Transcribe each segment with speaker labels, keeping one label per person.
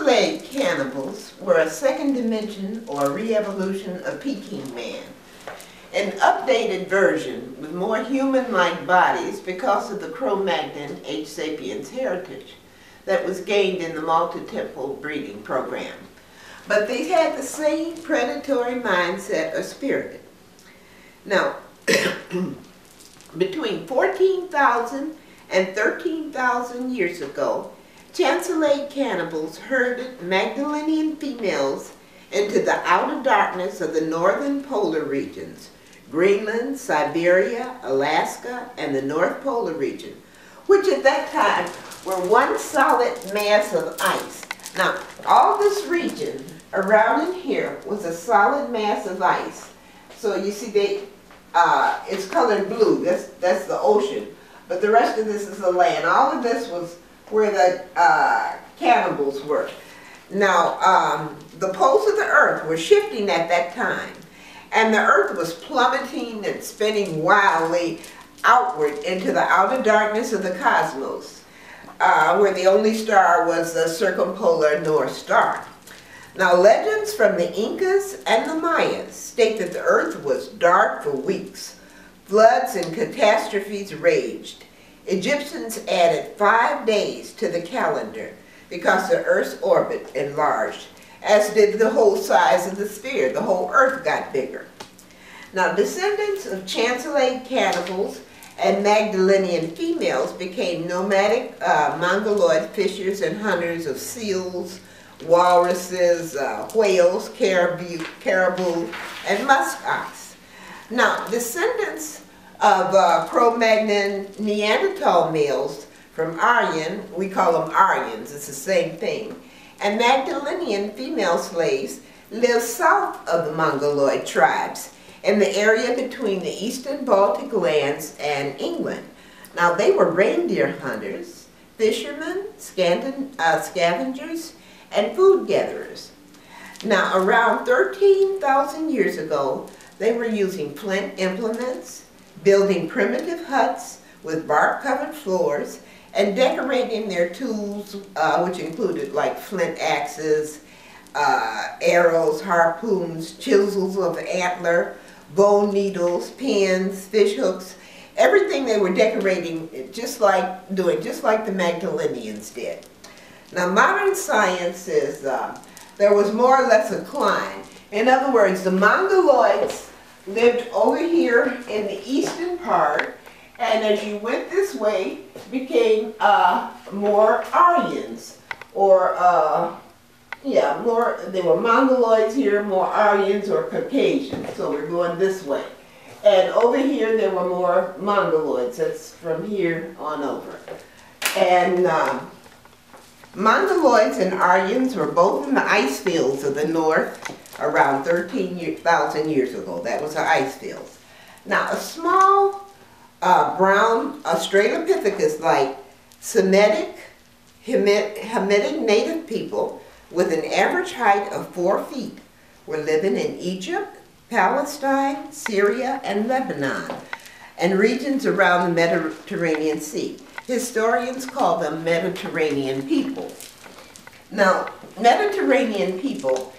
Speaker 1: Chancelet cannibals were a second dimension or re-evolution of Peking man. An updated version with more human-like bodies because of the Cro-Magnon H. sapiens heritage that was gained in the multi-temple breeding program. But they had the same predatory mindset or spirit. Now, between 14,000 and 13,000 years ago, Chancelet cannibals herded Magdalenian females into the outer darkness of the northern polar regions, Greenland, Siberia, Alaska, and the North Polar region, which at that time were one solid mass of ice. Now, all this region around in here was a solid mass of ice. So you see, it's colored blue. That's the ocean. But the rest of this is the land. All of this was where the cannibals were. Now, the poles of the earth were shifting at that time, and the earth was plummeting and spinning wildly outward into the outer darkness of the cosmos, where the only star was the circumpolar North Star. Now, legends from the Incas and the Mayas state that the earth was dark for weeks. Floods and catastrophes raged. Egyptians added 5 days to the calendar because the Earth's orbit enlarged, as did the whole size of the sphere. The whole Earth got bigger. Now, descendants of Chancelet cannibals and Magdalenian females became nomadic Mongoloid fishers and hunters of seals, walruses, whales, caribou, and musk ox. Now, descendants of Cro-Magnon Neanderthal males from Aryan, we call them Aryans, it's the same thing, and Magdalenian female slaves lived south of the Mongoloid tribes in the area between the eastern Baltic lands and England. Now, they were reindeer hunters, fishermen, scavengers, and food gatherers. Now, around 13,000 years ago, they were using flint implements, building primitive huts with bark-covered floors, and decorating their tools, which included like flint axes, arrows, harpoons, chisels of antler, bone needles, pins, fish hooks, everything they were decorating just like the Magdalenians did. Now, modern science says there was more or less a climb. In other words, the Mongoloids lived over here in the eastern part, and as you went this way, became more Aryans, or they were Mongoloids here, more Aryans or Caucasians, so we're going this way. And over here there were more Mongoloids, that's from here on over. And Mongoloids and Aryans were both in the ice fields of the north around 13,000 years ago. That was the ice fields. Now, a small brown Australopithecus-like Semitic, Hamitic native people with an average height of 4 feet were living in Egypt, Palestine, Syria, and Lebanon, and regions around the Mediterranean Sea. Historians call them Mediterranean people. Now, Mediterranean people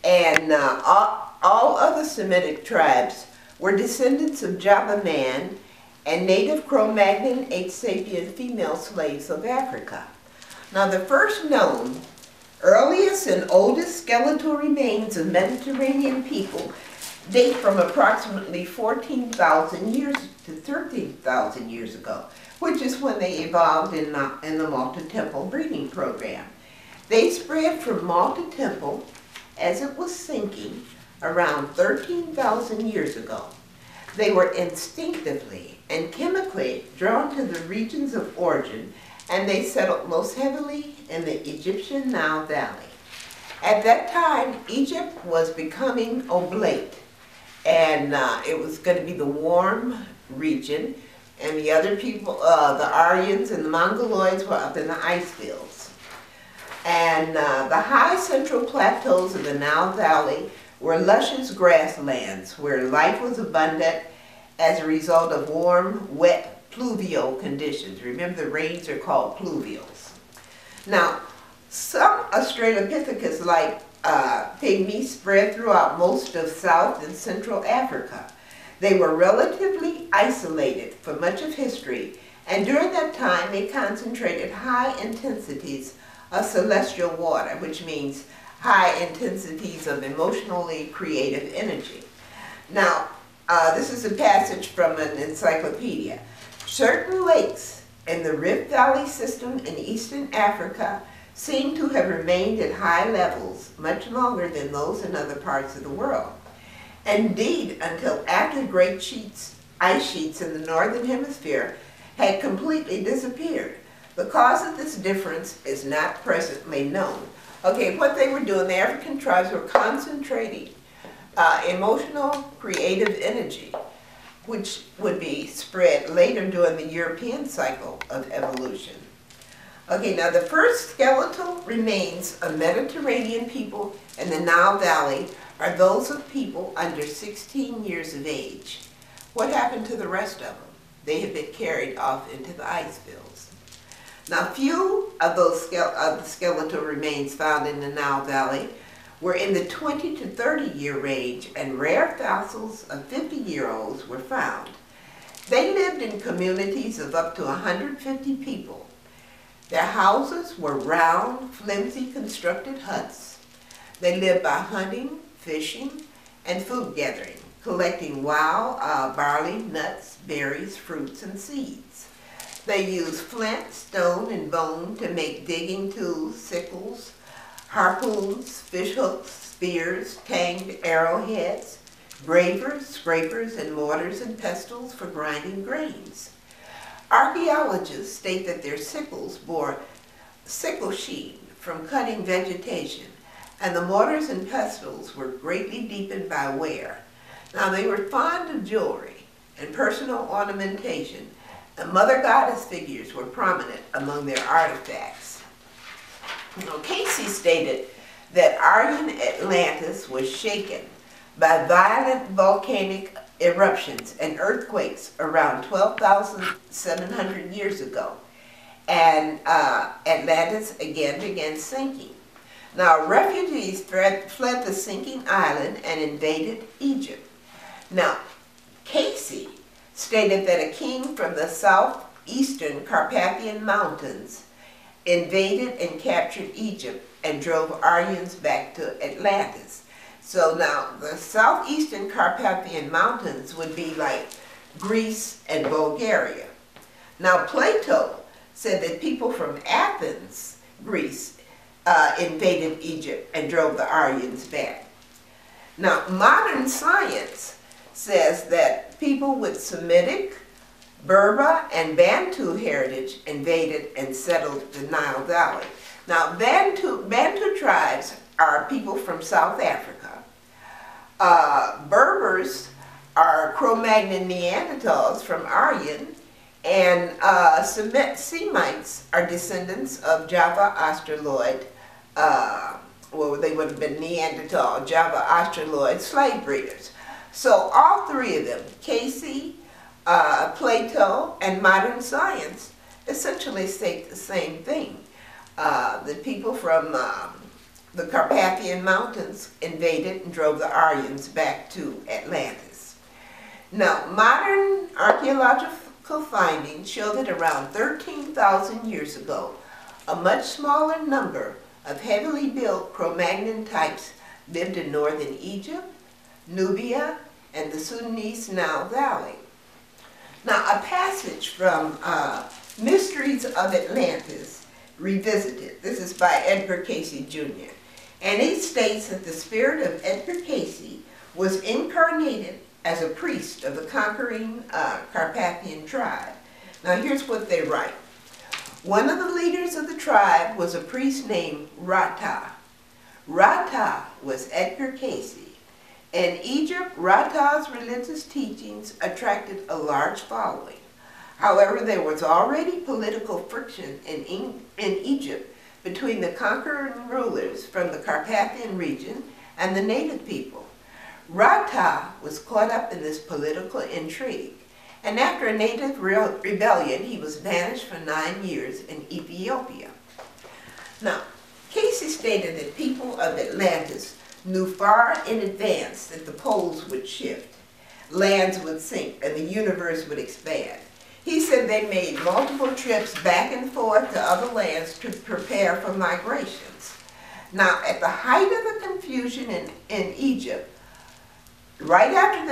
Speaker 1: and all other Semitic tribes were descendants of Java man and native Cro-Magnon H. sapien female slaves of Africa. Now, the first known, earliest and oldest skeletal remains of Mediterranean people date from approximately 14,000 years to 13,000 years ago, which is when they evolved in the multi-temple breeding program. They spread from multi-temple as it was sinking around 13,000 years ago. They were instinctively and chemically drawn to the regions of origin, and they settled most heavily in the Egyptian Nile Valley. At that time, Egypt was becoming oblate, and it was going to be the warm region, and the other people, the Aryans and the Mongoloids, were up in the ice fields. And the high central plateaus of the Nile Valley were luscious grasslands where life was abundant as a result of warm, wet, pluvial conditions. Remember, the rains are called pluvials. Now, Some Australopithecus like pygmies spread throughout most of South and Central Africa. They were relatively isolated for much of history, and during that time they concentrated high intensities of celestial water, which means high intensities of emotionally creative energy. Now, this is a passage from an encyclopedia. Certain lakes in the Rift Valley system in eastern Africa seem to have remained at high levels much longer than those in other parts of the world. Indeed, until after great ice sheets in the northern hemisphere had completely disappeared. The cause of this difference is not presently known. Okay, what they were doing, the African tribes were concentrating emotional creative energy, which would be spread later during the European cycle of evolution. Okay, now the first skeletal remains of Mediterranean people in the Nile Valley are those of people under 16 years of age. What happened to the rest of them? They have been carried off into the ice fields. Now, few of those the skeletal remains found in the Nile Valley were in the 20 to 30 year range, and rare fossils of 50-year-olds were found. They lived in communities of up to 150 people. Their houses were round, flimsy constructed huts. They lived by hunting, fishing, and food gathering, collecting wild barley, nuts, berries, fruits, and seeds. They used flint, stone, and bone to make digging tools, sickles, harpoons, fish hooks, spears, tanged arrowheads, gravers, scrapers, and mortars and pestles for grinding grains. Archaeologists state that their sickles bore sickle sheen from cutting vegetation, and the mortars and pestles were greatly deepened by wear. Now, they were fond of jewelry and personal ornamentation, and mother goddess figures were prominent among their artifacts. Now, Casey stated that Aryan Atlantis was shaken by violent volcanic eruptions and earthquakes around 12,700 years ago, and Atlantis again began sinking. Now, refugees fled the sinking island and invaded Egypt. Now, Casey stated that a king from the southeastern Carpathian Mountains invaded and captured Egypt and drove Aryans back to Atlantis. So now, the southeastern Carpathian Mountains would be like Greece and Bulgaria. Now, Plato said that people from Athens, Greece, invaded Egypt and drove the Aryans back. Now, modern science says that people with Semitic, Berber, and Bantu heritage invaded and settled the Nile Valley. Now, Bantu tribes are people from South Africa. Berbers are Cro-Magnon Neanderthals from Aryan, and Semites are descendants of Java Australoid, well, they would have been Neanderthal, Java Australoid slave breeders. So all three of them, Casey, Plato, and modern science, essentially state the same thing. The people from the Carpathian Mountains invaded and drove the Aryans back to Atlantis. Now, modern archaeological findings show that around 13,000 years ago, a much smaller number of heavily built Cro-Magnon types lived in northern Egypt, Nubia, and the Sudanese Nile Valley. Now, a passage from Mysteries of Atlantis Revisited. This is by Edgar Casey Jr. And he states that the spirit of Edgar Casey was incarnated as a priest of the conquering Carpathian tribe. Now, here's what they write. One of the leaders of the tribe was a priest named Rata. Rata was Edgar Casey. In Egypt, Rata's religious teachings attracted a large following. However, there was already political friction in Egypt between the conquering rulers from the Carpathian region and the native people. Rata was caught up in this political intrigue, and after a native rebellion, he was banished for 9 years in Ethiopia. Now, Casey stated that people of Atlantis knew far in advance that the poles would shift, lands would sink, and the universe would expand. He said they made multiple trips back and forth to other lands to prepare for migrations. Now, at the height of the confusion in Egypt, right after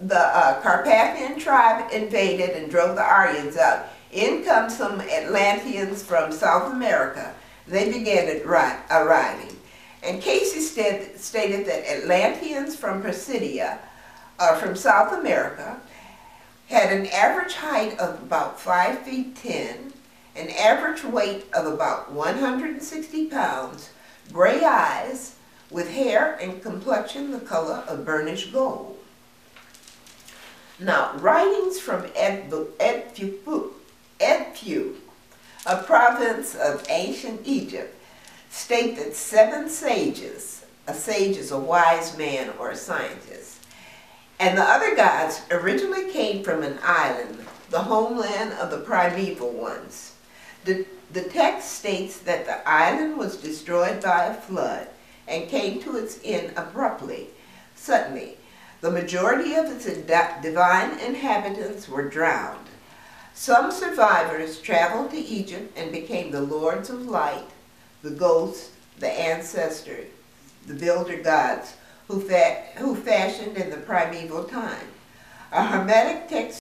Speaker 1: the Carpathian tribe invaded and drove the Aryans out, in comes some Atlanteans from South America. They began arriving. And Casey stated that Atlanteans from Pisidia, from South America, had an average height of about 5 feet 10, an average weight of about 160 pounds, gray eyes, with hair and complexion the color of burnished gold. Now, writings from Edfu, a province of ancient Egypt, state that 7 sages, a sage is a wise man or a scientist, and the other gods originally came from an island, the homeland of the primeval ones. The text states that the island was destroyed by a flood and came to its end abruptly, suddenly. The majority of its divine inhabitants were drowned. Some survivors traveled to Egypt and became the lords of light, the ghosts, the ancestors, the builder gods, who fashioned in the primeval time. A Hermetic text